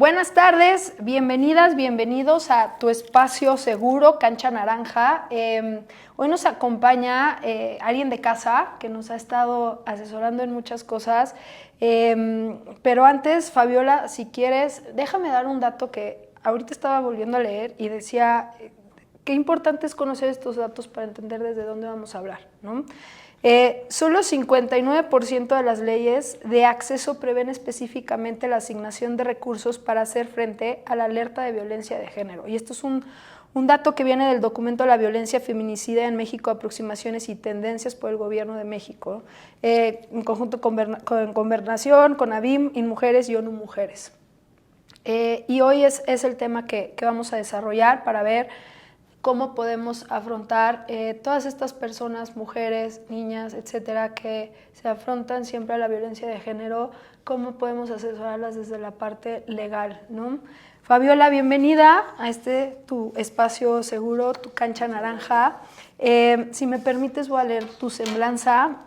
Buenas tardes, bienvenidas, bienvenidos a tu espacio seguro, Cancha Naranja. Hoy nos acompaña alguien de casa que nos ha estado asesorando en muchas cosas. Pero antes, Fabiola, si quieres, déjame dar un dato que ahorita estaba volviendo a leer y decía qué importante es conocer estos datos para entender desde dónde vamos a hablar, ¿no? Solo 59% de las leyes de acceso prevén específicamente la asignación de recursos para hacer frente a la alerta de violencia de género. Y esto es un dato que viene del documento La violencia feminicida en México, aproximaciones y tendencias por el Gobierno de México, en conjunto con Gobernación, con ABIM, InMujeres y ONU Mujeres. Y hoy es el tema que vamos a desarrollar para ver cómo podemos afrontar todas estas personas, mujeres, niñas, etcétera, que se afrontan siempre a la violencia de género, cómo podemos asesorarlas desde la parte legal, ¿no? Fabiola, bienvenida a tu espacio seguro, tu cancha naranja. Si me permites, voy a leer tu semblanza.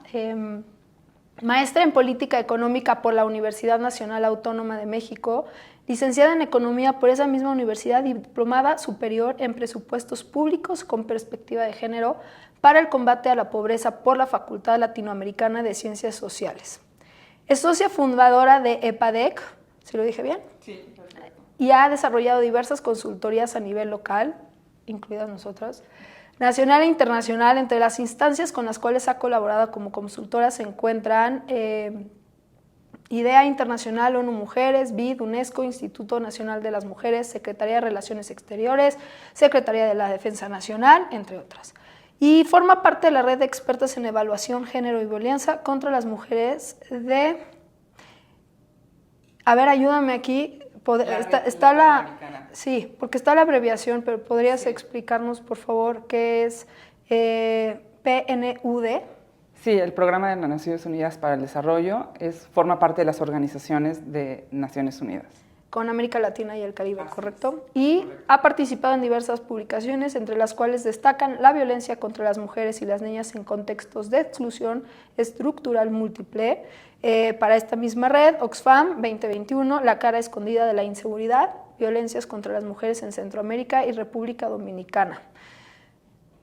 Maestra en Política Económica por la Universidad Nacional Autónoma de México, licenciada en Economía por esa misma universidad y diplomada superior en Presupuestos Públicos con Perspectiva de Género para el Combate a la Pobreza por la Facultad Latinoamericana de Ciencias Sociales. Es socia fundadora de EPADEC, ¿sí lo dije bien? Sí, perfecto. Y ha desarrollado diversas consultorías a nivel local, incluidas nosotras, nacional e internacional. Entre las instancias con las cuales ha colaborado como consultora se encuentran IDEA Internacional, ONU Mujeres, BID, UNESCO, Instituto Nacional de las Mujeres, Secretaría de Relaciones Exteriores, Secretaría de la Defensa Nacional, entre otras. Y forma parte de la red de expertas en evaluación, género y violencia contra las mujeres de... A ver, ayúdame aquí. Está la... Sí, porque está la abreviación, pero ¿podrías explicarnos, por favor, qué es PNUD? Sí, el Programa de las Naciones Unidas para el Desarrollo forma parte de las organizaciones de Naciones Unidas. Con América Latina y el Caribe, ¿correcto? Y ha participado en diversas publicaciones, entre las cuales destacan la violencia contra las mujeres y las niñas en contextos de exclusión estructural múltiple. Para esta misma red, Oxfam 2021, La cara escondida de la inseguridad, violencias contra las mujeres en Centroamérica y República Dominicana.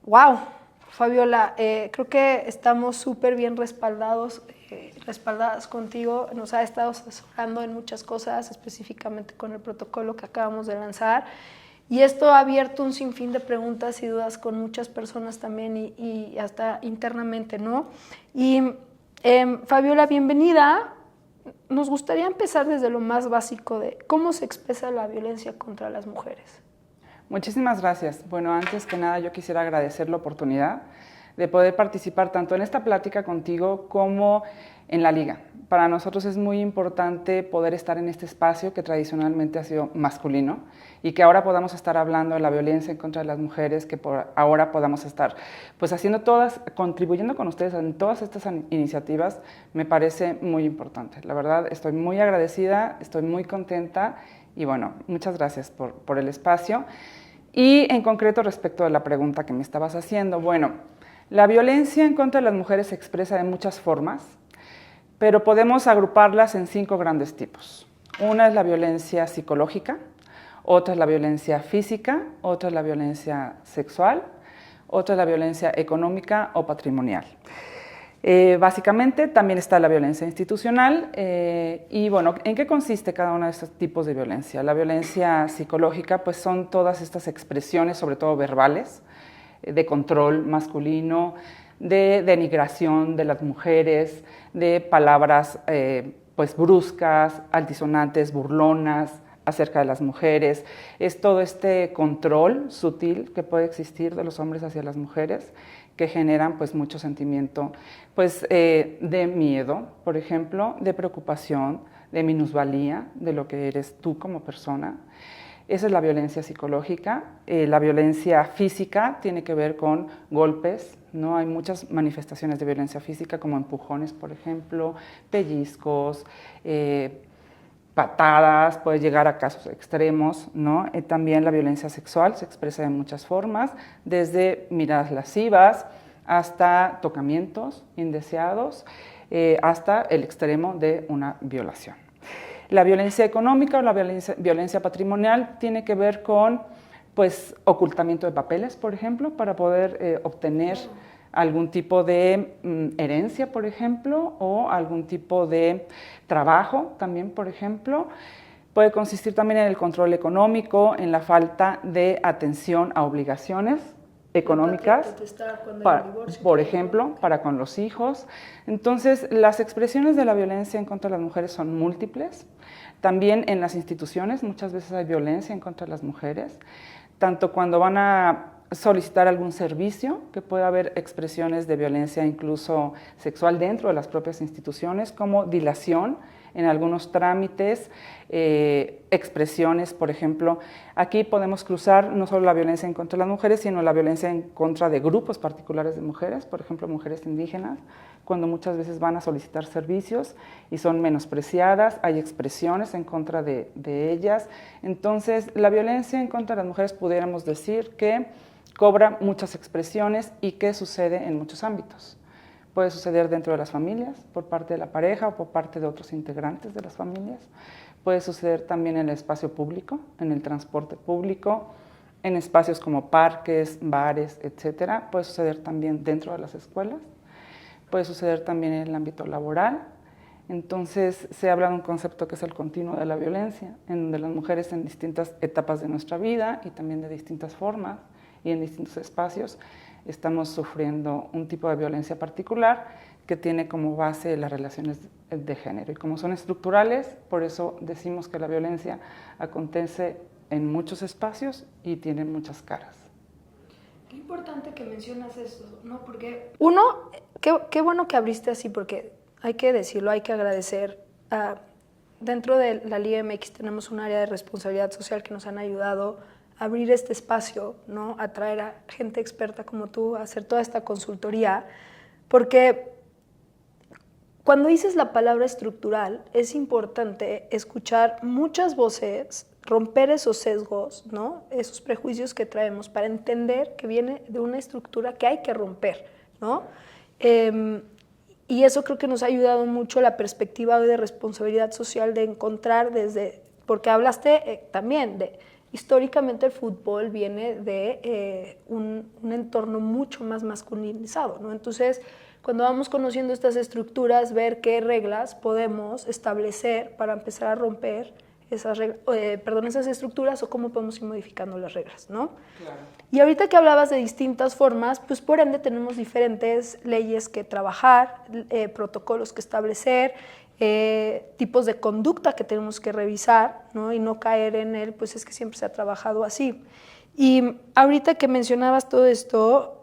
¡Wow! Fabiola, creo que estamos súper bien respaldadas contigo. Nos ha estado asesorando en muchas cosas, específicamente con el protocolo que acabamos de lanzar. Y esto ha abierto un sinfín de preguntas y dudas con muchas personas también y hasta internamente, ¿no? Y Fabiola, bienvenida. Nos gustaría empezar desde lo más básico de cómo se expresa la violencia contra las mujeres. Muchísimas gracias. Bueno, antes que nada yo quisiera agradecer la oportunidad de poder participar tanto en esta plática contigo como en la Liga. Para nosotros es muy importante poder estar en este espacio que tradicionalmente ha sido masculino y que ahora podamos estar hablando de la violencia en contra de las mujeres, que por ahora podamos estar pues contribuyendo con ustedes en todas estas iniciativas, me parece muy importante. La verdad, estoy muy agradecida, estoy muy contenta y bueno, muchas gracias por el espacio. Y en concreto respecto a la pregunta que me estabas haciendo, bueno, la violencia en contra de las mujeres se expresa de muchas formas, pero podemos agruparlas en 5 grandes tipos. Una es la violencia psicológica, otra es la violencia física, otra es la violencia sexual, otra es la violencia económica o patrimonial. Básicamente también está la violencia institucional y bueno, ¿en qué consiste cada uno de estos tipos de violencia? La violencia psicológica pues son todas estas expresiones, sobre todo verbales, de control masculino, de denigración de las mujeres, de palabras pues bruscas, altisonantes, burlonas acerca de las mujeres. Es todo este control sutil que puede existir de los hombres hacia las mujeres que generan pues mucho sentimiento pues, de miedo, por ejemplo, de preocupación, de minusvalía de lo que eres tú como persona. Esa es la violencia psicológica. La violencia física tiene que ver con golpes, ¿no? Hay muchas manifestaciones de violencia física como empujones, por ejemplo, pellizcos, patadas, puede llegar a casos extremos, ¿no? También la violencia sexual se expresa de muchas formas, desde miradas lascivas hasta tocamientos indeseados, hasta el extremo de una violación. La violencia económica o la violencia patrimonial tiene que ver con pues, ocultamiento de papeles, por ejemplo, para poder obtener algún tipo de herencia, por ejemplo, o algún tipo de trabajo también, por ejemplo. Puede consistir también en el control económico, en la falta de atención a obligaciones económicas, por ejemplo, para con los hijos. Entonces, las expresiones de la violencia en contra de las mujeres son múltiples. También en las instituciones muchas veces hay violencia en contra de las mujeres, tanto cuando van a solicitar algún servicio, que puede haber expresiones de violencia incluso sexual dentro de las propias instituciones, como dilación en algunos trámites, expresiones, por ejemplo. Aquí podemos cruzar no solo la violencia en contra de las mujeres, sino la violencia en contra de grupos particulares de mujeres, por ejemplo, mujeres indígenas, cuando muchas veces van a solicitar servicios y son menospreciadas, hay expresiones en contra de ellas. Entonces, la violencia en contra de las mujeres pudiéramos decir que cobra muchas expresiones y que sucede en muchos ámbitos. Puede suceder dentro de las familias, por parte de la pareja o por parte de otros integrantes de las familias. Puede suceder también en el espacio público, en el transporte público, en espacios como parques, bares, etcétera. Puede suceder también dentro de las escuelas. Puede suceder también en el ámbito laboral. Entonces, se habla de un concepto que es el continuo de la violencia, en donde las mujeres en distintas etapas de nuestra vida y también de distintas formas y en distintos espacios estamos sufriendo un tipo de violencia particular que tiene como base las relaciones de género. Y como son estructurales, por eso decimos que la violencia acontece en muchos espacios y tiene muchas caras. Qué importante que mencionas eso, ¿no? Porque uno, qué bueno que abriste así, porque hay que decirlo, hay que agradecer. Dentro de la Liga MX tenemos un área de responsabilidad social que nos han ayudado a abrir este espacio, ¿no? A traer a gente experta como tú, a hacer toda esta consultoría, porque cuando dices la palabra estructural, es importante escuchar muchas voces, romper esos sesgos, ¿no? Esos prejuicios que traemos para entender que viene de una estructura que hay que romper, ¿no? Y eso creo que nos ha ayudado mucho la perspectiva de responsabilidad social de encontrar porque hablaste también de, históricamente el fútbol viene de un entorno mucho más masculinizado, ¿no? Entonces, cuando vamos conociendo estas estructuras, ver qué reglas podemos establecer para empezar a romper esas estructuras o cómo podemos ir modificando las reglas, ¿no? Claro. Y ahorita que hablabas de distintas formas, pues por ende tenemos diferentes leyes que trabajar, protocolos que establecer, tipos de conducta que tenemos que revisar, ¿no? Y no caer en él, pues es que siempre se ha trabajado así. Y ahorita que mencionabas todo esto,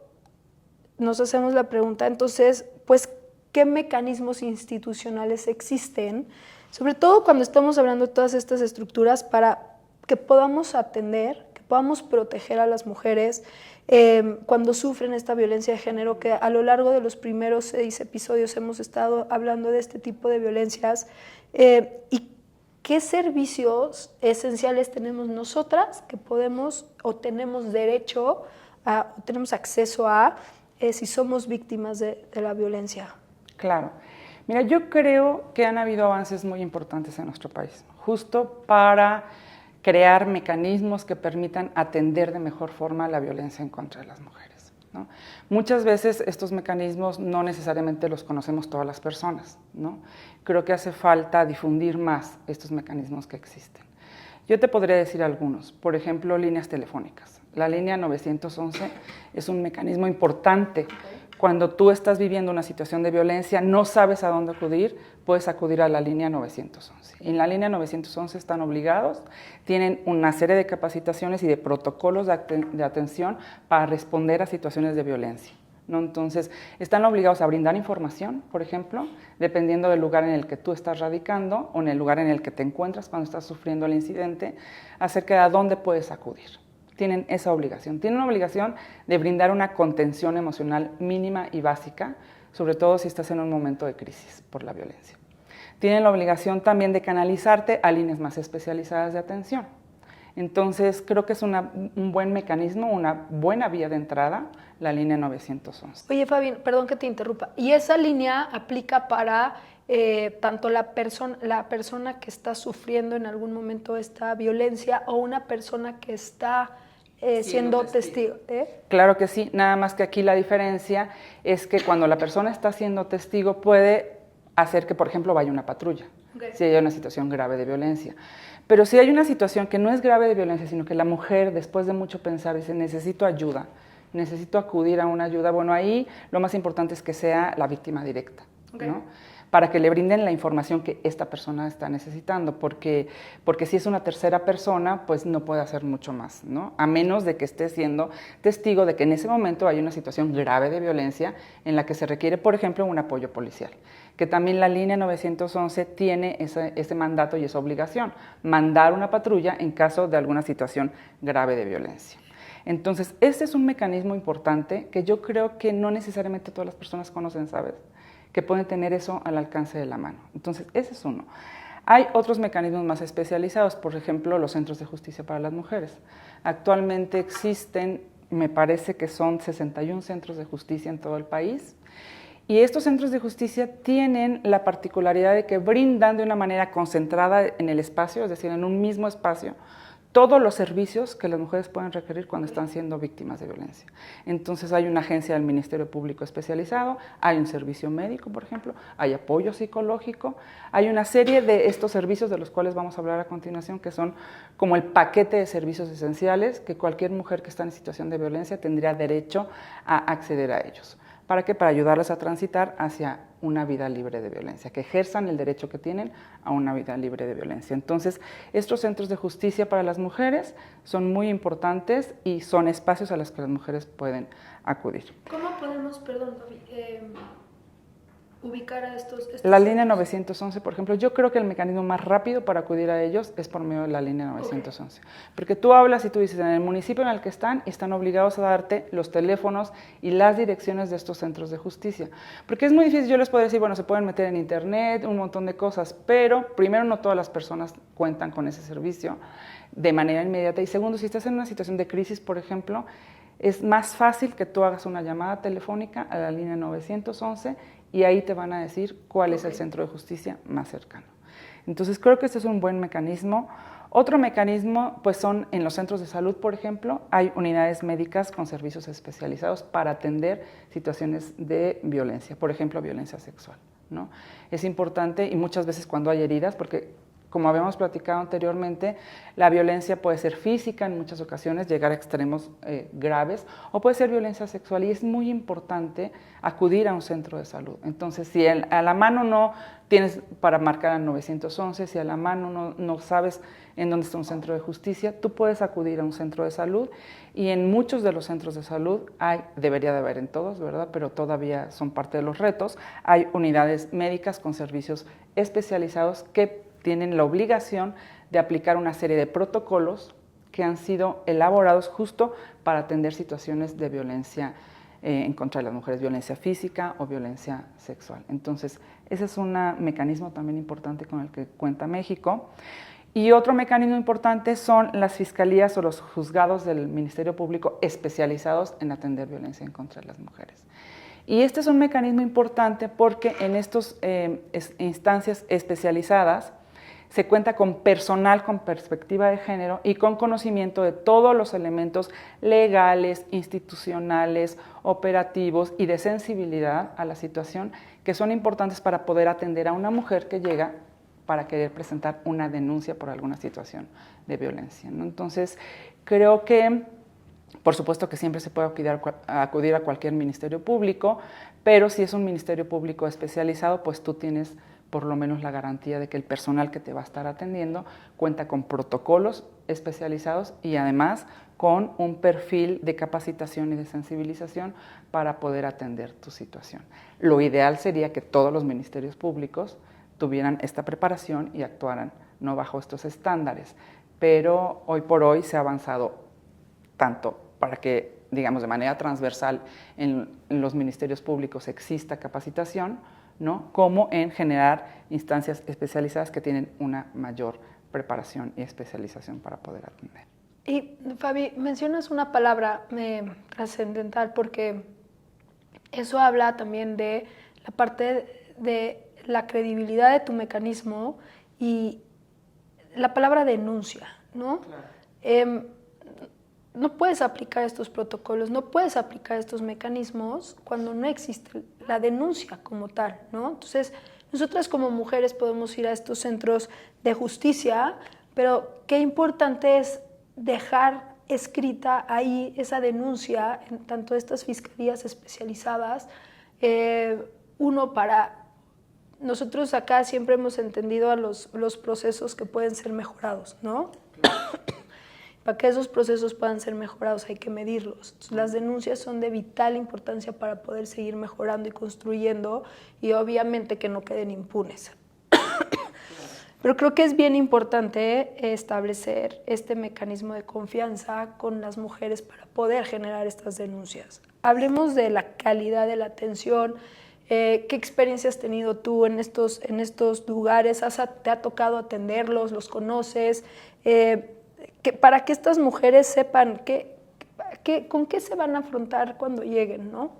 nos hacemos la pregunta, entonces, pues, ¿qué mecanismos institucionales existen? Sobre todo cuando estamos hablando de todas estas estructuras para que podamos atender, que podamos proteger a las mujeres cuando sufren esta violencia de género, que a lo largo de los primeros 6 episodios hemos estado hablando de este tipo de violencias, y qué servicios esenciales tenemos nosotras que podemos o tenemos derecho a, o tenemos acceso a, si somos víctimas de la violencia. Claro. Mira, yo creo que han habido avances muy importantes en nuestro país, justo para crear mecanismos que permitan atender de mejor forma la violencia en contra de las mujeres, ¿no? Muchas veces estos mecanismos no necesariamente los conocemos todas las personas, ¿no? Creo que hace falta difundir más estos mecanismos que existen. Yo te podría decir algunos, por ejemplo, líneas telefónicas. La línea 911 es un mecanismo importante. Cuando tú estás viviendo una situación de violencia, no sabes a dónde acudir, puedes acudir a la línea 911. En la línea 911 están obligados, tienen una serie de capacitaciones y de protocolos de atención para responder a situaciones de violencia, ¿no? Entonces, están obligados a brindar información, por ejemplo, dependiendo del lugar en el que tú estás radicando o en el lugar en el que te encuentras cuando estás sufriendo el incidente, acerca de a dónde puedes acudir. Tienen esa obligación. Tienen una obligación de brindar una contención emocional mínima y básica, sobre todo si estás en un momento de crisis por la violencia. Tienen la obligación también de canalizarte a líneas más especializadas de atención. Entonces, creo que es un buen mecanismo, una buena vía de entrada, la línea 911. Oye, Fabi, perdón que te interrumpa. ¿Y esa línea aplica para tanto la persona que está sufriendo en algún momento esta violencia o una persona que está siendo testigo. Claro que sí, nada más que aquí la diferencia es que cuando la persona está siendo testigo puede hacer que, por ejemplo, vaya una patrulla, si hay una situación grave de violencia. Pero si hay una situación que no es grave de violencia, sino que la mujer, después de mucho pensar, dice, necesito ayuda, necesito acudir a una ayuda, bueno, ahí lo más importante es que sea la víctima directa, ¿no? Para que le brinden la información que esta persona está necesitando, porque si es una tercera persona, pues no puede hacer mucho más, ¿no? A menos de que esté siendo testigo de que en ese momento hay una situación grave de violencia en la que se requiere, por ejemplo, un apoyo policial, que también la línea 911 tiene ese mandato y esa obligación, mandar una patrulla en caso de alguna situación grave de violencia. Entonces, este es un mecanismo importante que yo creo que no necesariamente todas las personas conocen, ¿sabes? Que pueden tener eso al alcance de la mano. Entonces, ese es uno. Hay otros mecanismos más especializados, por ejemplo, los centros de justicia para las mujeres. Actualmente existen, me parece que son 61 centros de justicia en todo el país, y estos centros de justicia tienen la particularidad de que brindan de una manera concentrada en el espacio, es decir, en un mismo espacio, todos los servicios que las mujeres pueden requerir cuando están siendo víctimas de violencia. Entonces hay una agencia del Ministerio Público especializado, hay un servicio médico, por ejemplo, hay apoyo psicológico, hay una serie de estos servicios de los cuales vamos a hablar a continuación, que son como el paquete de servicios esenciales que cualquier mujer que está en situación de violencia tendría derecho a acceder a ellos. ¿Para qué? Para ayudarles a transitar hacia una vida libre de violencia, que ejerzan el derecho que tienen a una vida libre de violencia. Entonces, estos centros de justicia para las mujeres son muy importantes y son espacios a los que las mujeres pueden acudir. ¿Cómo podemos, ubicar a estos La línea 911, por ejemplo, yo creo que el mecanismo más rápido para acudir a ellos es por medio de la línea 911. Porque tú hablas y tú dices, en el municipio en el que están obligados a darte los teléfonos y las direcciones de estos centros de justicia. Porque es muy difícil, yo les puedo decir, bueno, se pueden meter en internet, un montón de cosas, pero primero no todas las personas cuentan con ese servicio de manera inmediata. Y segundo, si estás en una situación de crisis, por ejemplo, es más fácil que tú hagas una llamada telefónica a la línea 911 y ahí te van a decir cuál es el centro de justicia más cercano. Entonces creo que este es un buen mecanismo. Otro mecanismo, pues son en los centros de salud, por ejemplo, hay unidades médicas con servicios especializados para atender situaciones de violencia, por ejemplo, violencia sexual, ¿no? Es importante y muchas veces cuando hay heridas, porque como habíamos platicado anteriormente, la violencia puede ser física en muchas ocasiones, llegar a extremos graves, o puede ser violencia sexual, y es muy importante acudir a un centro de salud. Entonces, si a la mano no tienes para marcar al 911, si a la mano no sabes en dónde está un centro de justicia, tú puedes acudir a un centro de salud, y en muchos de los centros de salud debería de haber en todos, ¿verdad? Pero todavía son parte de los retos, hay unidades médicas con servicios especializados que tienen la obligación de aplicar una serie de protocolos que han sido elaborados justo para atender situaciones de violencia en contra de las mujeres, violencia física o violencia sexual. Entonces, ese es un mecanismo también importante con el que cuenta México. Y otro mecanismo importante son las fiscalías o los juzgados del Ministerio Público especializados en atender violencia en contra de las mujeres. Y este es un mecanismo importante porque en estas instancias especializadas se cuenta con personal con perspectiva de género y con conocimiento de todos los elementos legales, institucionales, operativos y de sensibilidad a la situación que son importantes para poder atender a una mujer que llega para querer presentar una denuncia por alguna situación de violencia, ¿no? Entonces, creo que, por supuesto que siempre se puede acudir a cualquier ministerio público, pero si es un ministerio público especializado, pues tú tienes por lo menos la garantía de que el personal que te va a estar atendiendo cuenta con protocolos especializados y además con un perfil de capacitación y de sensibilización para poder atender tu situación. Lo ideal sería que todos los ministerios públicos tuvieran esta preparación y actuaran no bajo estos estándares, pero hoy por hoy se ha avanzado tanto para que, digamos, de manera transversal en los ministerios públicos exista capacitación, ¿no? Como en generar instancias especializadas que tienen una mayor preparación y especialización para poder atender. Y Fabi, mencionas una palabra trascendental porque eso habla también de la parte de la credibilidad de tu mecanismo y la palabra denuncia, ¿no? Claro. No puedes aplicar estos protocolos, no puedes aplicar estos mecanismos cuando no existe la denuncia como tal, ¿no? Entonces, nosotras como mujeres podemos ir a estos centros de justicia, pero qué importante es dejar escrita ahí esa denuncia en tanto estas fiscalías especializadas. Uno, para nosotros acá siempre hemos entendido a los procesos que pueden ser mejorados, ¿no? Claro. Para que esos procesos puedan ser mejorados hay que medirlos. Entonces, las denuncias son de vital importancia para poder seguir mejorando y construyendo y obviamente que no queden impunes. Pero creo que es bien importante establecer este mecanismo de confianza con las mujeres para poder generar estas denuncias. Hablemos de la calidad de la atención. ¿Qué experiencia has tenido tú en estos lugares? ¿Te ha tocado atenderlos? ¿Los conoces? Para que estas mujeres sepan con qué se van a afrontar cuando lleguen, ¿no?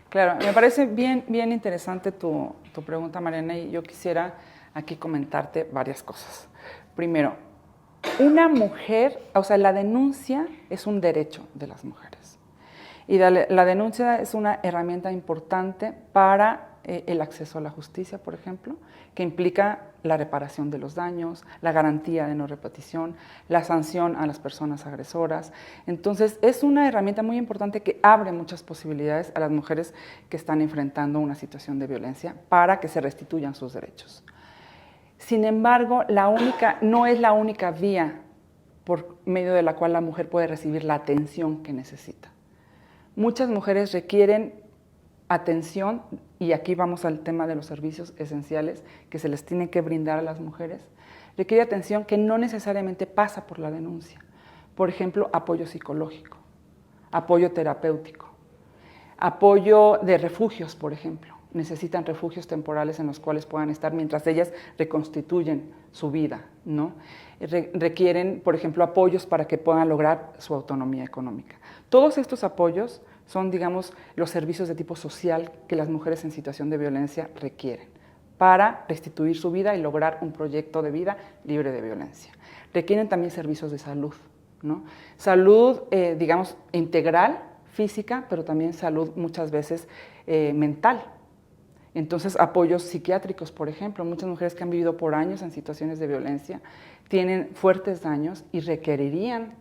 Claro, me parece bien interesante tu pregunta, Mariana, y yo quisiera aquí comentarte varias cosas. Primero, una mujer, o sea, la denuncia es un derecho de las mujeres. Y la denuncia es una herramienta importante para el acceso a la justicia, por ejemplo, que implica la reparación de los daños, la garantía de no repetición, la sanción a las personas agresoras. Entonces, es una herramienta muy importante que abre muchas posibilidades a las mujeres que están enfrentando una situación de violencia para que se restituyan sus derechos. Sin embargo, no es la única vía por medio de la cual la mujer puede recibir la atención que necesita. Muchas mujeres requieren atención, y aquí vamos al tema de los servicios esenciales que se les tiene que brindar a las mujeres, requiere atención que no necesariamente pasa por la denuncia. Por ejemplo, apoyo psicológico, apoyo terapéutico, apoyo de refugios, por ejemplo. Necesitan refugios temporales en los cuales puedan estar mientras ellas reconstituyen su vida, ¿no? Requieren, por ejemplo, apoyos para que puedan lograr su autonomía económica. Todos estos apoyos son, digamos, los servicios de tipo social que las mujeres en situación de violencia requieren para restituir su vida y lograr un proyecto de vida libre de violencia. Requieren también servicios de salud, ¿no? Salud, digamos, integral, física, pero también salud muchas veces mental. Entonces, apoyos psiquiátricos, por ejemplo. Muchas mujeres que han vivido por años en situaciones de violencia tienen fuertes daños y requerirían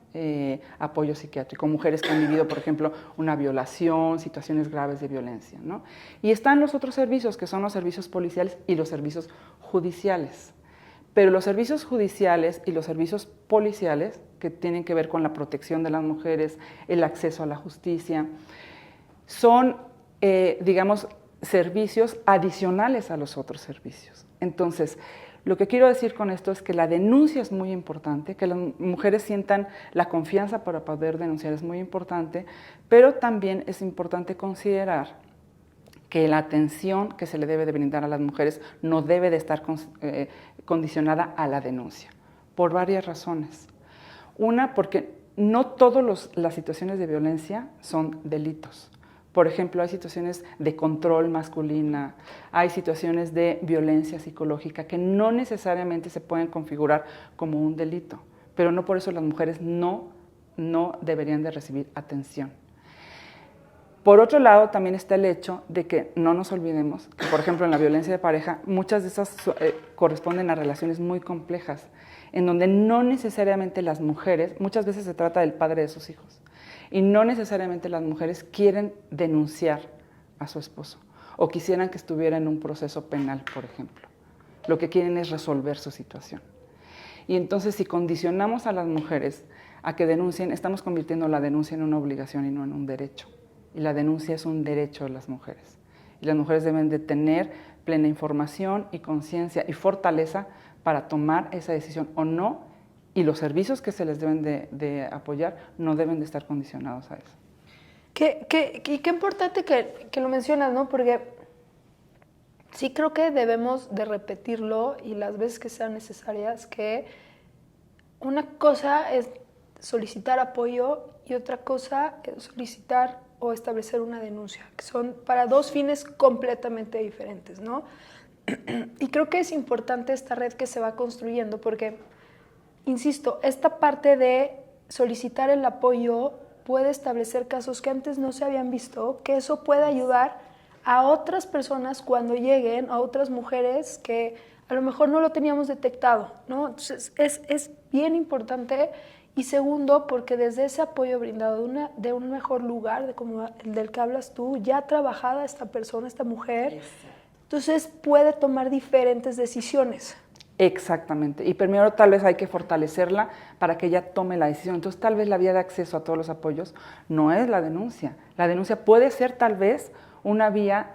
apoyo psiquiátrico. Mujeres que han vivido, por ejemplo, una violación, situaciones graves de violencia, ¿no? Y están los otros servicios, que son los servicios policiales y los servicios judiciales. Pero los servicios judiciales y los servicios policiales, que tienen que ver con la protección de las mujeres, el acceso a la justicia, son, digamos, servicios adicionales a los otros servicios. Entonces, lo que quiero decir con esto es que la denuncia es muy importante, que las mujeres sientan la confianza para poder denunciar es muy importante, pero también es importante considerar que la atención que se le debe de brindar a las mujeres no debe de estar condicionada a la denuncia, por varias razones. Una, porque no todas las situaciones de violencia son delitos. Por ejemplo, hay situaciones de control masculina, hay situaciones de violencia psicológica que no necesariamente se pueden configurar como un delito, pero no por eso las mujeres no deberían de recibir atención. Por otro lado, también está el hecho de que no nos olvidemos que, por ejemplo, en la violencia de pareja, muchas de esas corresponden a relaciones muy complejas, en donde no necesariamente las mujeres, muchas veces se trata del padre de sus hijos, y no necesariamente las mujeres quieren denunciar a su esposo o quisieran que estuviera en un proceso penal, por ejemplo. Lo que quieren es resolver su situación. Y entonces, si condicionamos a las mujeres a que denuncien, estamos convirtiendo la denuncia en una obligación y no en un derecho. Y la denuncia es un derecho de las mujeres. Y las mujeres deben de tener plena información y conciencia y fortaleza para tomar esa decisión o no, y los servicios que se les deben de apoyar no deben de estar condicionados a eso. Qué importante que lo mencionas, ¿no? Porque sí creo que debemos de repetirlo y las veces que sean necesarias, que una cosa es solicitar apoyo y otra cosa es solicitar o establecer una denuncia, que son para dos fines completamente diferentes, ¿no? Y creo que es importante esta red que se va construyendo porque, insisto, esta parte de solicitar el apoyo puede establecer casos que antes no se habían visto, que eso puede ayudar a otras personas cuando lleguen, a otras mujeres que a lo mejor no lo teníamos detectado, ¿no? Entonces es bien importante. Y segundo, porque desde ese apoyo brindado de un mejor lugar, de como el del que hablas tú, ya trabajada esta persona, esta mujer, exacto, entonces puede tomar diferentes decisiones. Exactamente. Y primero tal vez hay que fortalecerla para que ella tome la decisión. Entonces tal vez la vía de acceso a todos los apoyos no es la denuncia. La denuncia puede ser tal vez una vía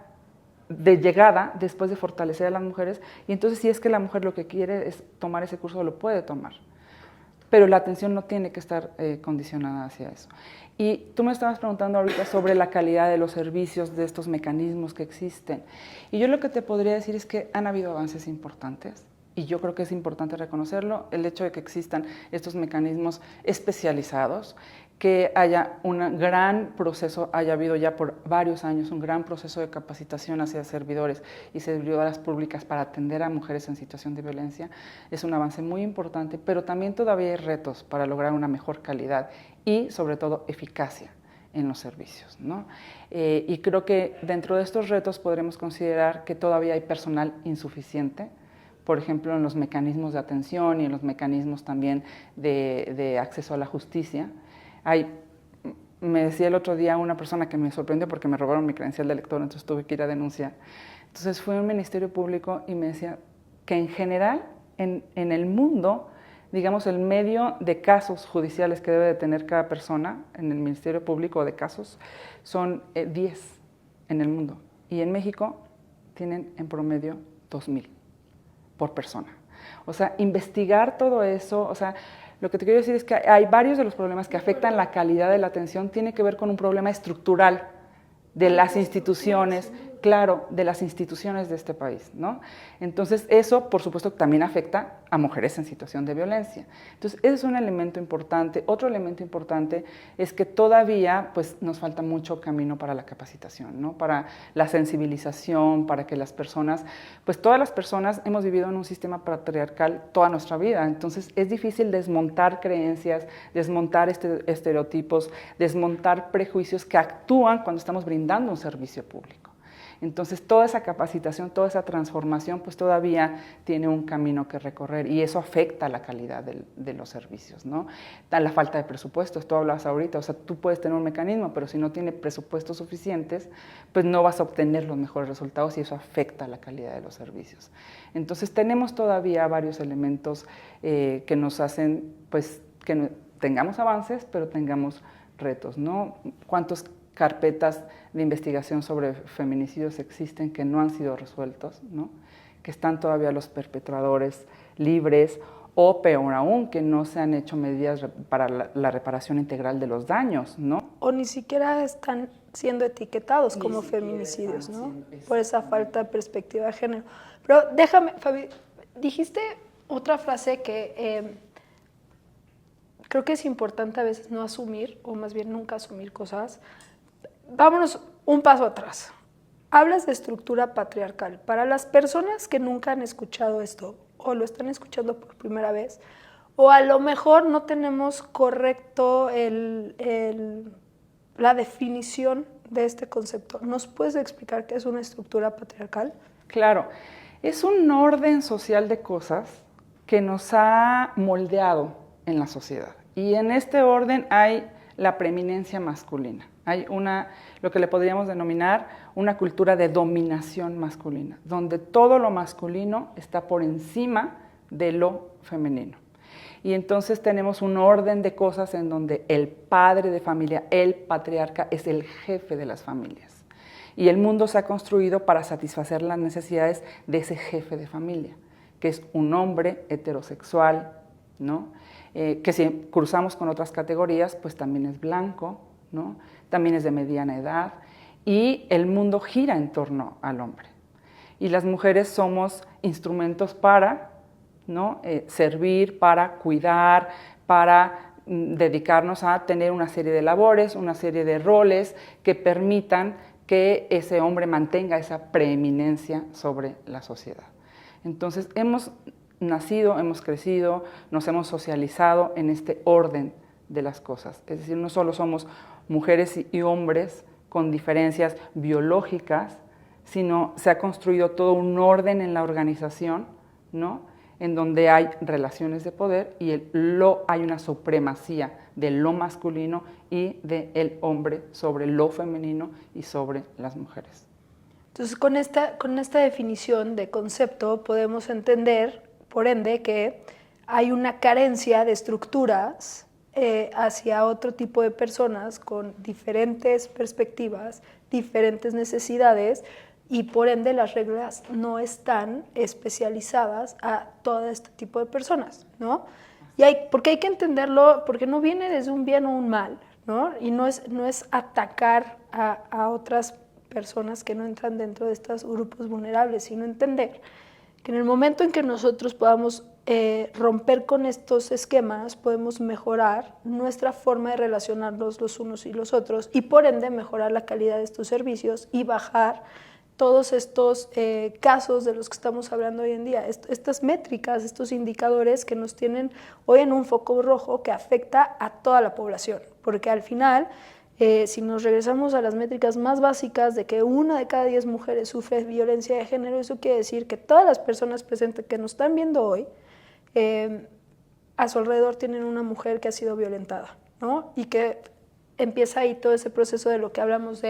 de llegada después de fortalecer a las mujeres, y entonces si es que la mujer lo que quiere es tomar ese curso, lo puede tomar. Pero la atención no tiene que estar condicionada hacia eso. Y tú me estabas preguntando ahorita sobre la calidad de los servicios, de estos mecanismos que existen. Y yo lo que te podría decir es que han habido avances importantes, y yo creo que es importante reconocerlo, el hecho de que existan estos mecanismos especializados, que haya un gran proceso, haya habido ya por varios años un gran proceso de capacitación hacia servidores y servidoras públicas para atender a mujeres en situación de violencia, es un avance muy importante, pero también todavía hay retos para lograr una mejor calidad y sobre todo eficacia en los servicios, ¿no? Y creo que dentro de estos retos podremos considerar que todavía hay personal insuficiente, por ejemplo, en los mecanismos de atención y en los mecanismos también de acceso a la justicia. Me decía el otro día una persona que me sorprendió porque me robaron mi credencial de lector, entonces tuve que ir a denunciar. Entonces fui a un ministerio público y me decía que en general, en el mundo, digamos, el medio de casos judiciales que debe de tener cada persona en el ministerio público de casos son 10 en el mundo. Y en México tienen en promedio 2,000 por persona. O sea, investigar todo eso, o sea, lo que te quiero decir es que hay varios de los problemas que afectan la calidad de la atención, tiene que ver con un problema estructural de las instituciones, claro, de las instituciones de este país, ¿no? Entonces, eso, por supuesto, también afecta a mujeres en situación de violencia. Entonces, ese es un elemento importante. Otro elemento importante es que todavía, pues, nos falta mucho camino para la capacitación, ¿no? Para la sensibilización, para que las personas, pues, todas las personas hemos vivido en un sistema patriarcal toda nuestra vida. Entonces, es difícil desmontar creencias, desmontar estereotipos, desmontar prejuicios que actúan cuando estamos brindando un servicio público. Entonces, toda esa capacitación, toda esa transformación, pues todavía tiene un camino que recorrer y eso afecta la calidad de los servicios, ¿no? La falta de presupuestos, tú hablas ahorita, o sea, tú puedes tener un mecanismo, pero si no tiene presupuestos suficientes, pues no vas a obtener los mejores resultados y eso afecta la calidad de los servicios. Entonces, tenemos todavía varios elementos que nos hacen, pues, que tengamos avances, pero tengamos retos, ¿no? ¿Cuántos carpetas de investigación sobre feminicidios existen que no han sido resueltos, ¿no? Que están todavía los perpetradores libres o peor aún, que no se han hecho medidas para la reparación integral de los daños, ¿no? O ni siquiera están siendo etiquetados como feminicidios, ¿no? Por esa falta de perspectiva de género. Pero déjame, Fabi, dijiste otra frase que creo que es importante a veces no asumir, o más bien nunca asumir cosas. Vámonos un paso atrás. Hablas de estructura patriarcal. Para las personas que nunca han escuchado esto, o lo están escuchando por primera vez, o a lo mejor no tenemos correcto la definición de este concepto, ¿nos puedes explicar qué es una estructura patriarcal? Claro, es un orden social de cosas que nos ha moldeado en la sociedad. Y en este orden hay la preeminencia masculina. Hay lo que le podríamos denominar una cultura de dominación masculina, donde todo lo masculino está por encima de lo femenino. Y entonces tenemos un orden de cosas en donde el padre de familia, el patriarca, es el jefe de las familias. Y el mundo se ha construido para satisfacer las necesidades de ese jefe de familia, que es un hombre heterosexual, ¿no? Que si cruzamos con otras categorías, pues también es blanco, ¿no? También es de mediana edad, y el mundo gira en torno al hombre. Y las mujeres somos instrumentos para, ¿no? Servir, para cuidar, para dedicarnos a tener una serie de labores, una serie de roles que permitan que ese hombre mantenga esa preeminencia sobre la sociedad. Entonces, hemos nacido, hemos crecido, nos hemos socializado en este orden de las cosas. Es decir, no solo somos mujeres y hombres con diferencias biológicas, sino se ha construido todo un orden en la organización, ¿no? En donde hay relaciones de poder y hay una supremacía de lo masculino y del hombre sobre lo femenino y sobre las mujeres. Entonces, con esta definición de concepto podemos entender, por ende, que hay una carencia de estructuras hacia otro tipo de personas con diferentes perspectivas, diferentes necesidades, y por ende las reglas no están especializadas a todo este tipo de personas, ¿no? Porque hay que entenderlo, porque no viene desde un bien o un mal, ¿no? Y no es atacar a otras personas que no entran dentro de estos grupos vulnerables, sino entender que en el momento en que nosotros podamos romper con estos esquemas, podemos mejorar nuestra forma de relacionarnos los unos y los otros y por ende mejorar la calidad de estos servicios y bajar todos estos casos de los que estamos hablando hoy en día, estas métricas, estos indicadores que nos tienen hoy en un foco rojo que afecta a toda la población, porque al final, si nos regresamos a las métricas más básicas de que 1 de cada 10 mujeres sufre violencia de género, eso quiere decir que todas las personas presentes que nos están viendo hoy, a su alrededor tienen una mujer que ha sido violentada, ¿no? Y que empieza ahí todo ese proceso de lo que hablamos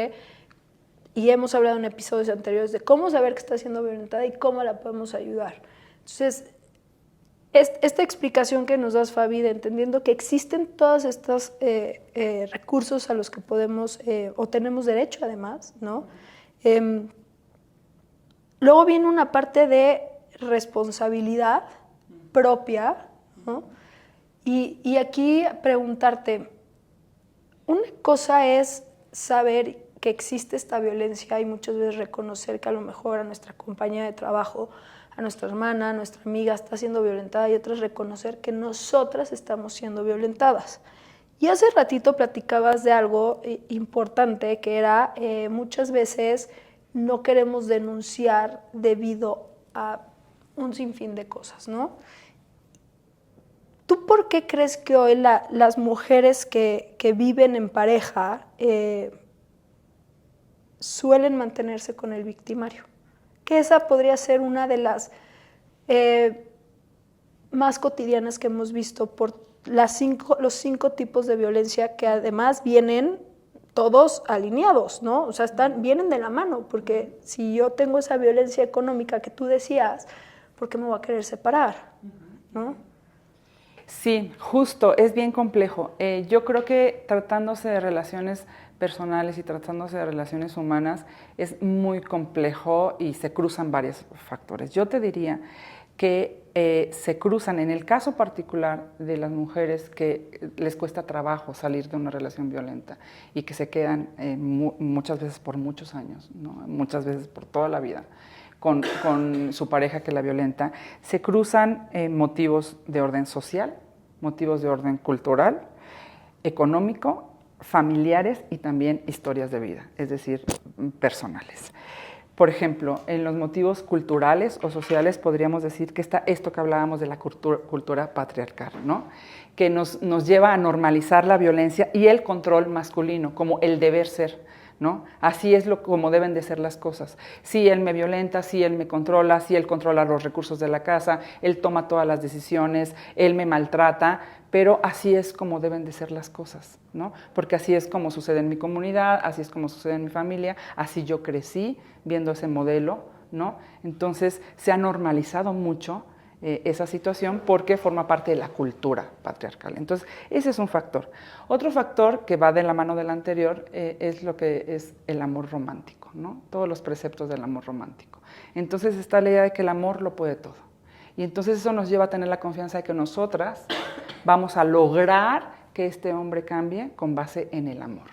y hemos hablado en episodios anteriores de cómo saber que está siendo violentada y cómo la podemos ayudar. Entonces, esta explicación que nos das, Fabi, de entendiendo que existen todos estos recursos a los que podemos o tenemos derecho además, ¿no? Luego viene una parte de responsabilidad propia, ¿no? Y aquí preguntarte, una cosa es saber que existe esta violencia y muchas veces reconocer que a lo mejor a nuestra compañera de trabajo, a nuestra hermana, a nuestra amiga está siendo violentada y otras reconocer que nosotras estamos siendo violentadas. Y hace ratito platicabas de algo importante que era muchas veces no queremos denunciar debido a un sinfín de cosas, ¿no? ¿Tú por qué crees que hoy las mujeres que viven en pareja suelen mantenerse con el victimario? Que esa podría ser una de las más cotidianas que hemos visto por los 5 tipos de violencia que además vienen todos alineados, ¿no? O sea, vienen de la mano, porque si yo tengo esa violencia económica que tú decías, ¿por qué me voy a querer separar? ¿No? Sí, justo, es bien complejo. Yo creo que tratándose de relaciones personales y tratándose de relaciones humanas es muy complejo y se cruzan varios factores. Yo te diría que se cruzan en el caso particular de las mujeres que les cuesta trabajo salir de una relación violenta y que se quedan muchas veces por muchos años, ¿no? Muchas veces por toda la vida con su pareja que la violenta, se cruzan motivos de orden social, motivos de orden cultural, económico, familiares y también historias de vida, es decir, personales. Por ejemplo, en los motivos culturales o sociales podríamos decir que está esto que hablábamos de la cultura patriarcal, ¿no? Que nos lleva a normalizar la violencia y el control masculino como el deber ser, ¿no? Así es como deben de ser las cosas. Si él me violenta, si él me controla, si él controla los recursos de la casa, él toma todas las decisiones, él me maltrata, pero así es como deben de ser las cosas, ¿no? Porque así es como sucede en mi comunidad, así es como sucede en mi familia, así yo crecí viendo ese modelo, ¿no? Entonces se ha normalizado mucho esa situación porque forma parte de la cultura patriarcal. Entonces, ese es un factor. Otro factor que va de la mano del anterior es lo que es el amor romántico, ¿no? Todos los preceptos del amor romántico. Entonces está la idea de que el amor lo puede todo. Y entonces eso nos lleva a tener la confianza de que nosotras vamos a lograr que este hombre cambie con base en el amor.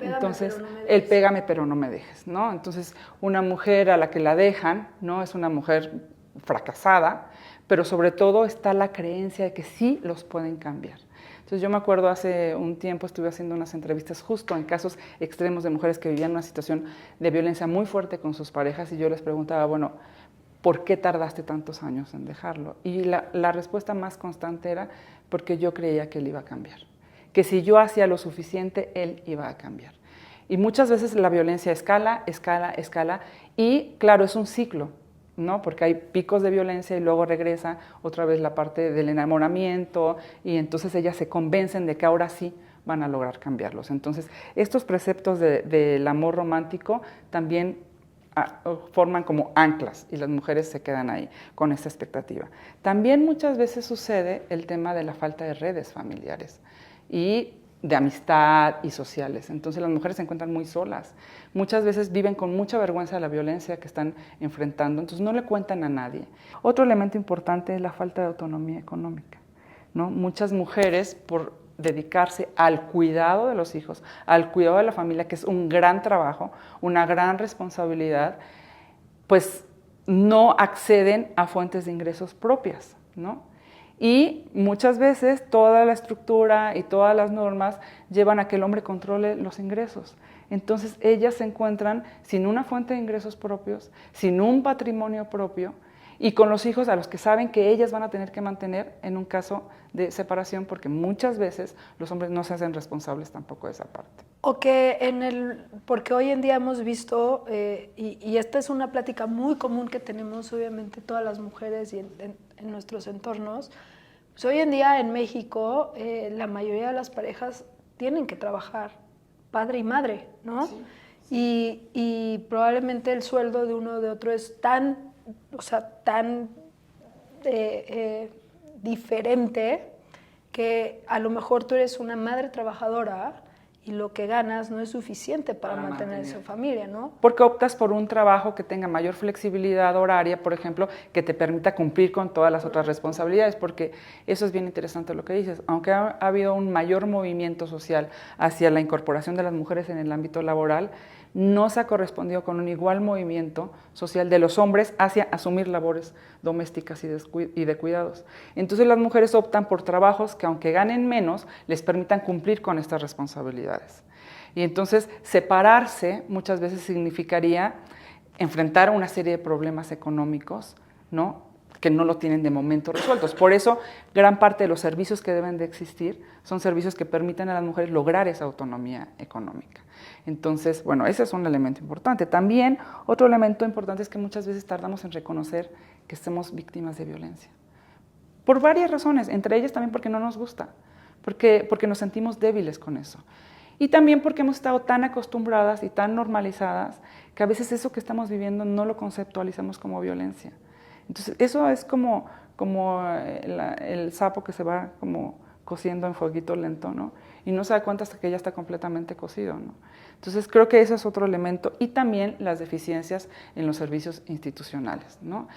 Entonces, el pégame pero no me dejes, ¿no? Entonces, una mujer a la que la dejan, ¿no? Es una mujer fracasada, pero sobre todo está la creencia de que sí los pueden cambiar. Entonces yo me acuerdo hace un tiempo estuve haciendo unas entrevistas justo en casos extremos de mujeres que vivían una situación de violencia muy fuerte con sus parejas y yo les preguntaba, bueno, ¿por qué tardaste tantos años en dejarlo? Y la respuesta más constante era porque yo creía que él iba a cambiar, que si yo hacía lo suficiente, él iba a cambiar. Y muchas veces la violencia escala, escala, escala y claro, es un ciclo, ¿no? Porque hay picos de violencia y luego regresa otra vez la parte del enamoramiento y entonces ellas se convencen de que ahora sí van a lograr cambiarlos. Entonces, estos preceptos del amor romántico también forman como anclas y las mujeres se quedan ahí con esta expectativa. También muchas veces sucede el tema de la falta de redes familiares y de amistad y sociales. Entonces las mujeres se encuentran muy solas. Muchas veces viven con mucha vergüenza de la violencia que están enfrentando, entonces no le cuentan a nadie. Otro elemento importante es la falta de autonomía económica, ¿no? Muchas mujeres, por dedicarse al cuidado de los hijos, al cuidado de la familia, que es un gran trabajo, una gran responsabilidad, pues no acceden a fuentes de ingresos propias, ¿no? Y muchas veces toda la estructura y todas las normas llevan a que el hombre controle los ingresos. Entonces ellas se encuentran sin una fuente de ingresos propios, sin un patrimonio propio y con los hijos a los que saben que ellas van a tener que mantener en un caso de separación porque muchas veces los hombres no se hacen responsables tampoco de esa parte. O que porque hoy en día hemos visto, y esta es una plática muy común que tenemos obviamente todas las mujeres y en nuestros entornos, pues hoy en día en México la mayoría de las parejas tienen que trabajar, padre y madre, ¿no? Sí. Y probablemente el sueldo de uno o de otro es tan diferente que a lo mejor tú eres una madre trabajadora y lo que ganas no es suficiente para mantener esa familia, ¿no? Porque optas por un trabajo que tenga mayor flexibilidad horaria, por ejemplo, que te permita cumplir con todas las otras responsabilidades, porque eso es bien interesante lo que dices. Aunque ha habido un mayor movimiento social hacia la incorporación de las mujeres en el ámbito laboral, no se ha correspondido con un igual movimiento social de los hombres hacia asumir labores domésticas y de cuidados. Entonces las mujeres optan por trabajos que aunque ganen menos, les permitan cumplir con estas responsabilidades. Y entonces separarse muchas veces significaría enfrentar una serie de problemas económicos, ¿no?, que no lo tienen de momento resueltos. Por eso, gran parte de los servicios que deben de existir son servicios que permiten a las mujeres lograr esa autonomía económica. Entonces, bueno, ese es un elemento importante. También, otro elemento importante es que muchas veces tardamos en reconocer que somos víctimas de violencia. Por varias razones, entre ellas también porque no nos gusta, porque nos sentimos débiles con eso. Y también porque hemos estado tan acostumbradas y tan normalizadas que a veces eso que estamos viviendo no lo conceptualizamos como violencia. Entonces, eso es como el sapo que se va como cociendo en fueguito lento, ¿no? Y no se da cuenta hasta que ya está completamente cocido, ¿no? Entonces, creo que ese es otro elemento. Y también las deficiencias en los servicios institucionales, ¿no?,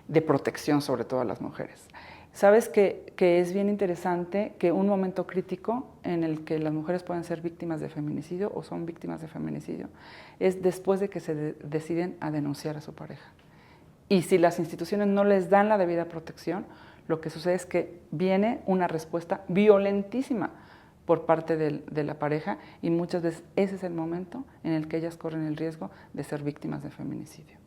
de protección, sobre todo a las mujeres. Sabes que es bien interesante que un momento crítico en el que las mujeres pueden ser víctimas de feminicidio o son víctimas de feminicidio es después de que se deciden a denunciar a su pareja. Y si las instituciones no les dan la debida protección, lo que sucede es que viene una respuesta violentísima por parte de la pareja y muchas veces ese es el momento en el que ellas corren el riesgo de ser víctimas de feminicidio.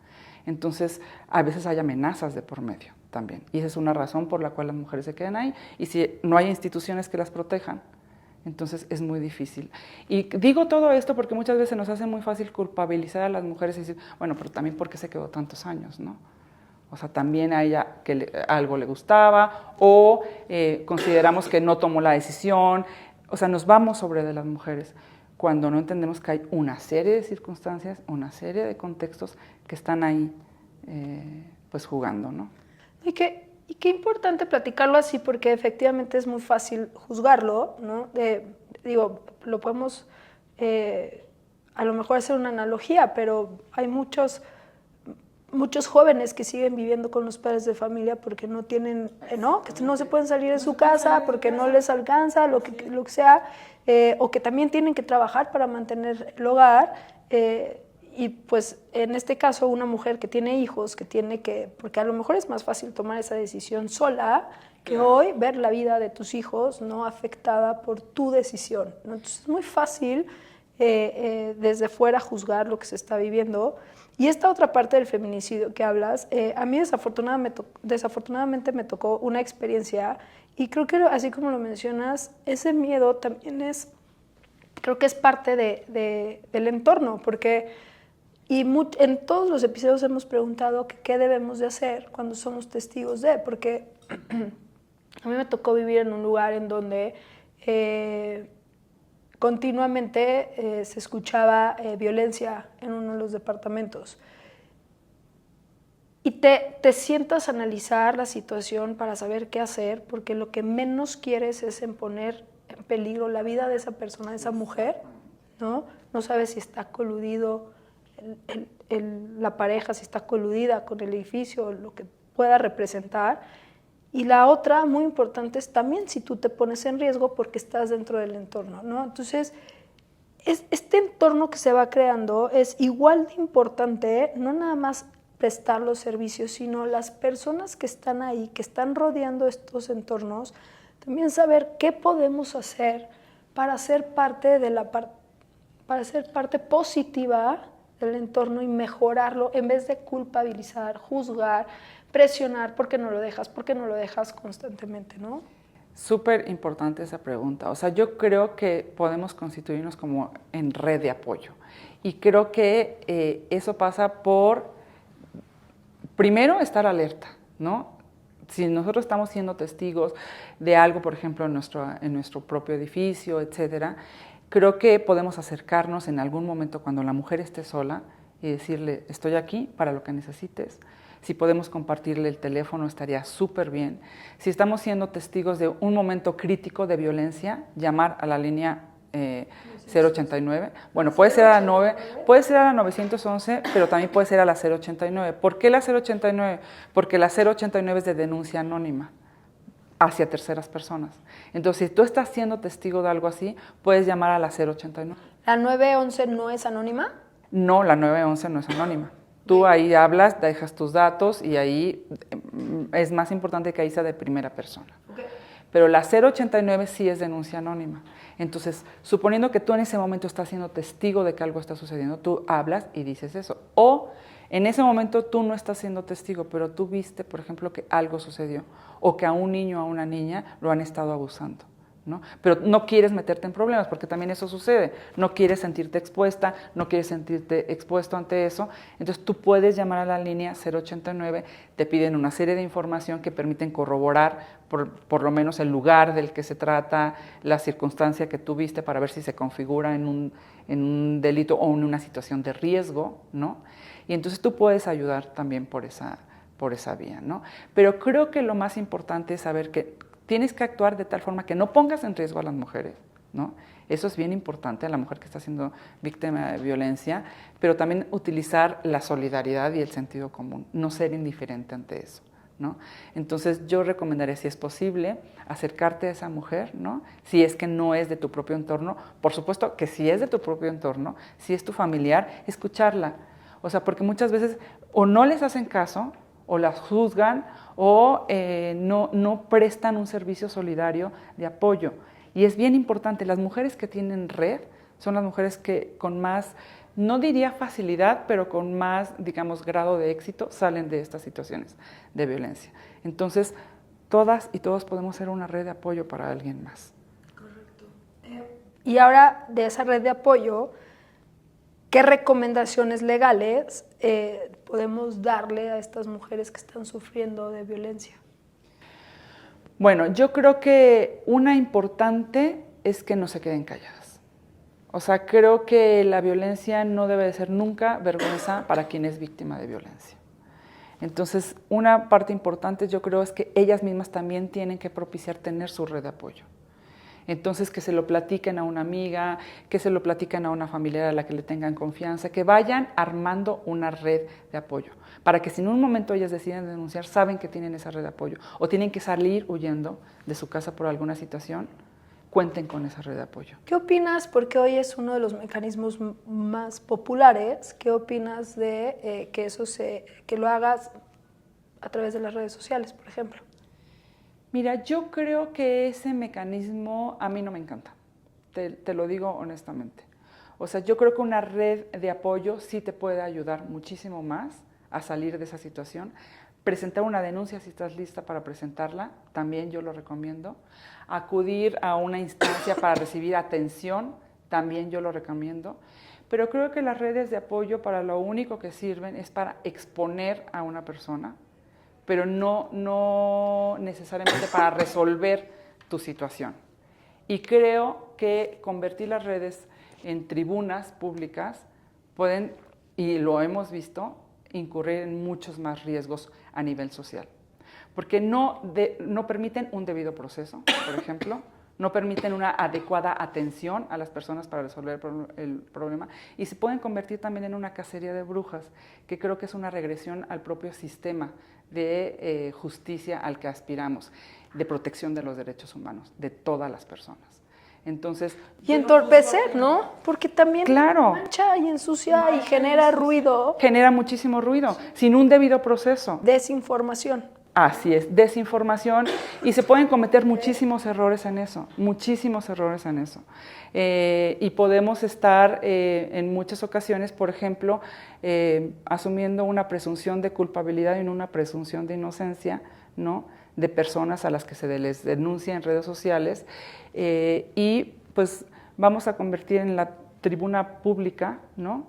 Entonces, a veces hay amenazas de por medio también. Y esa es una razón por la cual las mujeres se quedan ahí. Y si no hay instituciones que las protejan, entonces es muy difícil. Y digo todo esto porque muchas veces nos hace muy fácil culpabilizar a las mujeres y decir, bueno, pero también ¿por qué se quedó tantos años, no? O sea, también a ella algo le gustaba o consideramos que no tomó la decisión. O sea, nos vamos sobre de las mujeres cuando no entendemos que hay una serie de circunstancias, una serie de contextos que están ahí pues jugando, ¿no? Y qué importante platicarlo así, porque efectivamente es muy fácil juzgarlo, ¿no? Digo, lo podemos a lo mejor hacer una analogía, pero hay muchos jóvenes que siguen viviendo con los padres de familia porque no tienen, ¿no? Que no se pueden salir de su casa porque no les alcanza, lo que sea, o que también tienen que trabajar para mantener el hogar, y pues en este caso una mujer que tiene hijos, porque a lo mejor es más fácil tomar esa decisión sola que hoy ver la vida de tus hijos no afectada por tu decisión, ¿no? Entonces es muy fácil desde fuera juzgar lo que se está viviendo. Y esta otra parte del feminicidio que hablas, a mí desafortunadamente me tocó una experiencia, y creo que así como lo mencionas, ese miedo también creo que es parte del entorno, porque en todos los episodios hemos preguntado qué debemos de hacer cuando somos testigos porque a mí me tocó vivir en un lugar en donde continuamente se escuchaba violencia en uno de los departamentos. Y te sientas a analizar la situación para saber qué hacer, porque lo que menos quieres es poner en peligro la vida de esa persona, de esa mujer, ¿no? No sabes si está coludido la pareja, si está coludida con el edificio, lo que pueda representar. Y la otra, muy importante, es también si tú te pones en riesgo porque estás dentro del entorno, ¿no? Entonces, este entorno que se va creando es igual de importante, no nada más prestar los servicios, sino las personas que están ahí, que están rodeando estos entornos, también saber qué podemos hacer para ser parte positiva del entorno y mejorarlo en vez de culpabilizar, juzgar, presionar porque no lo dejas constantemente, ¿no? Súper importante esa pregunta. O sea, yo creo que podemos constituirnos como en red de apoyo. Y creo que eso pasa por, primero, estar alerta, ¿no? Si nosotros estamos siendo testigos de algo, por ejemplo, en nuestro propio edificio, etcétera, creo que podemos acercarnos en algún momento cuando la mujer esté sola y decirle, estoy aquí para lo que necesites. Si podemos compartirle el teléfono, estaría súper bien. Si estamos siendo testigos de un momento crítico de violencia, llamar a la línea 089. Bueno, puede ser a la 911, pero también puede ser a la 089. ¿Por qué la 089? Porque la 089 es de denuncia anónima hacia terceras personas. Entonces, si tú estás siendo testigo de algo así, puedes llamar a la 089. ¿La 911 no es anónima? No, la 911 no es anónima. Tú ahí hablas, dejas tus datos y ahí es más importante que ahí sea de primera persona. Okay. Pero la 089 sí es denuncia anónima. Entonces, suponiendo que tú en ese momento estás siendo testigo de que algo está sucediendo, tú hablas y dices eso. O en ese momento tú no estás siendo testigo, pero tú viste, por ejemplo, que algo sucedió o que a un niño o a una niña lo han estado abusando, ¿no? Pero no quieres meterte en problemas, porque también eso sucede. No quieres sentirte expuesta, no quieres sentirte expuesto ante eso. Entonces tú puedes llamar a la línea 089, te piden una serie de información que permiten corroborar por lo menos el lugar del que se trata, la circunstancia que tú viste para ver si se configura en un delito o en una situación de riesgo, ¿no? Y entonces tú puedes ayudar también por esa vía, ¿no? Pero creo que lo más importante es saber que tienes que actuar de tal forma que no pongas en riesgo a las mujeres, ¿no? Eso es bien importante a la mujer que está siendo víctima de violencia, pero también utilizar la solidaridad y el sentido común, no ser indiferente ante eso, ¿no? Entonces yo recomendaría, si es posible, acercarte a esa mujer, ¿no? Si es que no es de tu propio entorno, por supuesto que si es de tu propio entorno, si es tu familiar, escucharla. O sea, porque muchas veces o no les hacen caso, o las juzgan, o no prestan un servicio solidario de apoyo. Y es bien importante, las mujeres que tienen red son las mujeres que con más, no diría facilidad, pero con más, digamos, grado de éxito salen de estas situaciones de violencia. Entonces, todas y todos podemos ser una red de apoyo para alguien más. Correcto. Y ahora, de esa red de apoyo, ¿qué recomendaciones legales podemos darle a estas mujeres que están sufriendo de violencia? Bueno, yo creo que una importante es que no se queden calladas. O sea, creo que la violencia no debe de ser nunca vergüenza para quien es víctima de violencia. Entonces, una parte importante yo creo es que ellas mismas también tienen que propiciar tener su red de apoyo. Entonces, que se lo platiquen a una amiga, que se lo platiquen a una familiar a la que le tengan confianza, que vayan armando una red de apoyo, para que si en un momento ellas deciden denunciar, saben que tienen esa red de apoyo, o tienen que salir huyendo de su casa por alguna situación, cuenten con esa red de apoyo. ¿Qué opinas? Porque hoy es uno de los mecanismos más populares. ¿Qué opinas de que lo hagas a través de las redes sociales, por ejemplo? Mira, yo creo que ese mecanismo a mí no me encanta, te lo digo honestamente. O sea, yo creo que una red de apoyo sí te puede ayudar muchísimo más a salir de esa situación. Presentar una denuncia si estás lista para presentarla, también yo lo recomiendo. Acudir a una instancia para recibir atención, también yo lo recomiendo. Pero creo que las redes de apoyo para lo único que sirven es para exponer a una persona, pero no necesariamente para resolver tu situación. Y creo que convertir las redes en tribunas públicas pueden, y lo hemos visto, incurrir en muchos más riesgos a nivel social. Porque no permiten un debido proceso, por ejemplo, no permiten una adecuada atención a las personas para resolver el problema y se pueden convertir también en una cacería de brujas, que creo que es una regresión al propio sistema de justicia al que aspiramos, de protección de los derechos humanos, de todas las personas. Entonces, y entorpecer, ¿no? Porque también claro, mancha y ensucia y genera ruido. Genera muchísimo ruido, sin un debido proceso. Desinformación. Así es, desinformación, y se pueden cometer muchísimos errores en eso, y podemos estar en muchas ocasiones, por ejemplo, asumiendo una presunción de culpabilidad y una presunción de inocencia, ¿no?, de personas a las que se les denuncia en redes sociales, y pues vamos a convertir en la tribuna pública, ¿no?,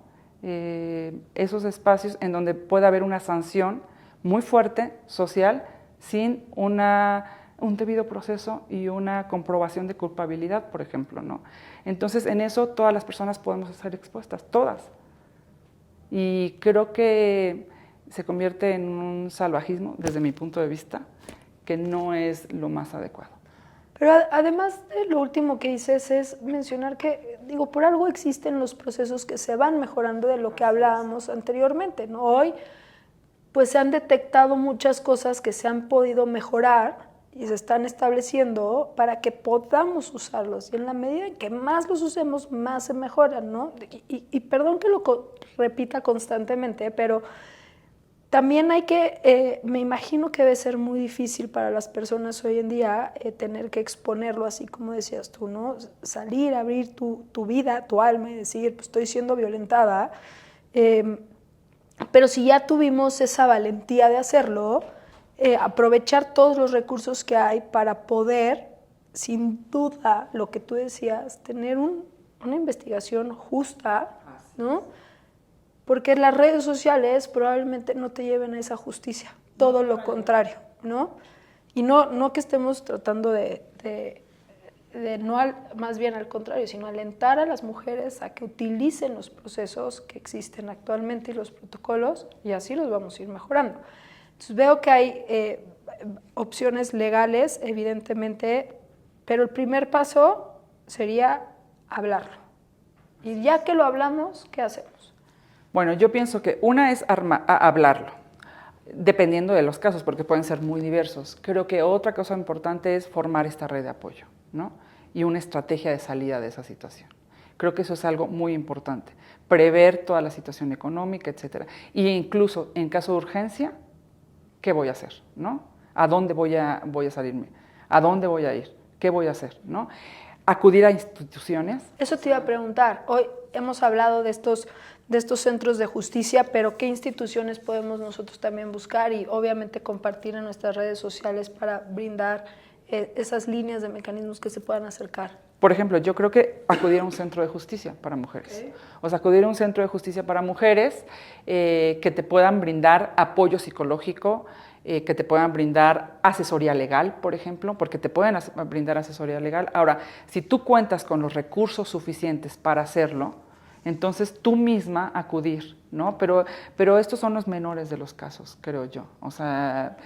esos espacios en donde pueda haber una sanción muy fuerte, social, sin un debido proceso y una comprobación de culpabilidad, por ejemplo, ¿no? Entonces, en eso todas las personas podemos estar expuestas, todas. Y creo que se convierte en un salvajismo, desde mi punto de vista, que no es lo más adecuado. Pero además de lo último que dices es mencionar que, digo, por algo existen los procesos que se van mejorando de lo que hablábamos anteriormente, ¿no? Hoy pues se han detectado muchas cosas que se han podido mejorar y se están estableciendo para que podamos usarlos. Y en la medida en que más los usemos, más se mejoran, ¿no? Y perdón que lo repita constantemente, pero también hay que, me imagino que debe ser muy difícil para las personas hoy en día tener que exponerlo así como decías tú, ¿no? Salir, abrir tu vida, tu alma y decir, pues estoy siendo violentada. Pero si ya tuvimos esa valentía de hacerlo, aprovechar todos los recursos que hay para poder, sin duda, lo que tú decías, tener una investigación justa, ¿no? Porque las redes sociales probablemente no te lleven a esa justicia, todo lo contrario, ¿no? Y no que estemos tratando más bien al contrario, sino alentar a las mujeres a que utilicen los procesos que existen actualmente y los protocolos, y así los vamos a ir mejorando. Entonces veo que hay opciones legales, evidentemente, pero el primer paso sería hablarlo. Y ya que lo hablamos, ¿qué hacemos? Bueno, yo pienso que una es hablarlo, dependiendo de los casos, porque pueden ser muy diversos. Creo que otra cosa importante es formar esta red de apoyo, ¿no?, y una estrategia de salida de esa situación. Creo que eso es algo muy importante, prever toda la situación económica, etcétera. E incluso en caso de urgencia, ¿qué voy a hacer, no? ¿A dónde voy a salirme? ¿A dónde voy a ir? ¿Qué voy a hacer, no? Acudir a instituciones. Eso te iba a preguntar. Hoy hemos hablado de estos centros de justicia, pero ¿qué instituciones podemos nosotros también buscar y obviamente compartir en nuestras redes sociales para brindar esas líneas de mecanismos que se puedan acercar? Por ejemplo, yo creo que acudir a un centro de justicia para mujeres. Okay. O sea, acudir a un centro de justicia para mujeres que te puedan brindar apoyo psicológico, que te puedan brindar asesoría legal, por ejemplo, porque te pueden brindar asesoría legal. Ahora, si tú cuentas con los recursos suficientes para hacerlo, entonces tú misma acudir, ¿no? Pero estos son los menores de los casos, creo yo. O sea,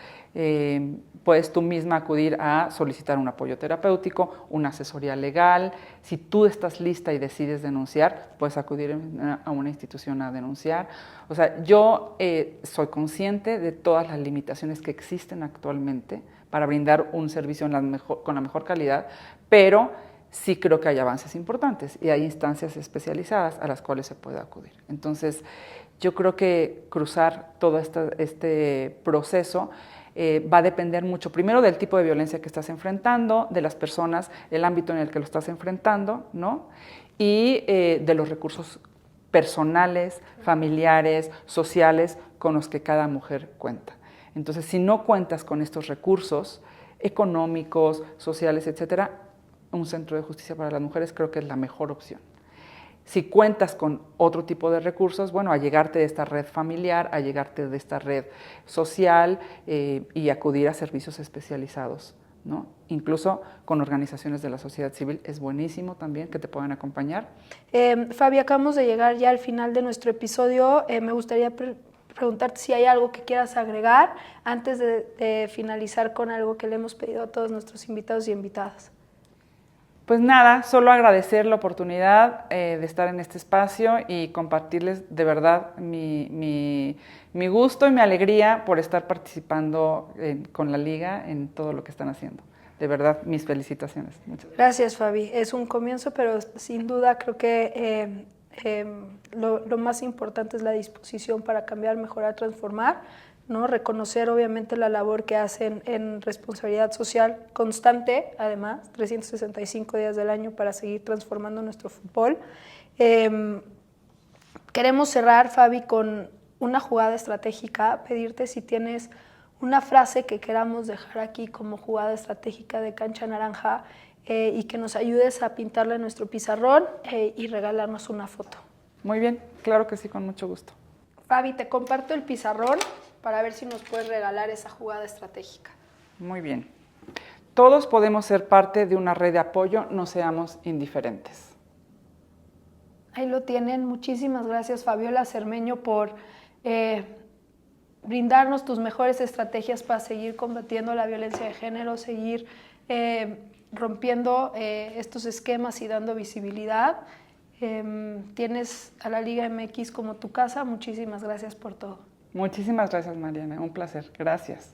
puedes tú misma acudir a solicitar un apoyo terapéutico, una asesoría legal. Si tú estás lista y decides denunciar, puedes acudir a una institución a denunciar. O sea, yo soy consciente de todas las limitaciones que existen actualmente para brindar un servicio con la mejor calidad, pero sí creo que hay avances importantes y hay instancias especializadas a las cuales se puede acudir. Entonces, yo creo que cruzar todo este proceso va a depender mucho, primero, del tipo de violencia que estás enfrentando, de las personas, el ámbito en el que lo estás enfrentando, ¿no? Y de los recursos personales, familiares, sociales, con los que cada mujer cuenta. Entonces, si no cuentas con estos recursos económicos, sociales, etcétera, un centro de justicia para las mujeres creo que es la mejor opción. Si cuentas con otro tipo de recursos, bueno, allegarte de esta red familiar, allegarte de esta red social y acudir a servicios especializados, ¿no? Incluso con organizaciones de la sociedad civil es buenísimo también que te puedan acompañar. Fabi, acabamos de llegar ya al final de nuestro episodio. Me gustaría preguntarte si hay algo que quieras agregar antes de finalizar con algo que le hemos pedido a todos nuestros invitados y invitadas. Pues nada, solo agradecer la oportunidad de estar en este espacio y compartirles de verdad mi gusto y mi alegría por estar participando con la Liga en todo lo que están haciendo. De verdad, mis felicitaciones. Muchas gracias, Fabi. Es un comienzo, pero sin duda creo que lo más importante es la disposición para cambiar, mejorar, transformar, ¿no? Reconocer obviamente la labor que hacen en responsabilidad social constante, además, 365 días del año para seguir transformando nuestro fútbol. Queremos cerrar, Fabi, con una jugada estratégica, pedirte si tienes una frase que queramos dejar aquí como jugada estratégica de Cancha Naranja y que nos ayudes a pintarla en nuestro pizarrón y regalarnos una foto. Muy bien, claro que sí, con mucho gusto. Fabi, te comparto el pizarrón para ver si nos puedes regalar esa jugada estratégica. Muy bien. Todos podemos ser parte de una red de apoyo, no seamos indiferentes. Ahí lo tienen. Muchísimas gracias, Fabiola Cermeño, por brindarnos tus mejores estrategias para seguir combatiendo la violencia de género, seguir rompiendo estos esquemas y dando visibilidad. Tienes a la Liga MX como tu casa. Muchísimas gracias por todo. Muchísimas gracias, Mariana. Un placer. Gracias.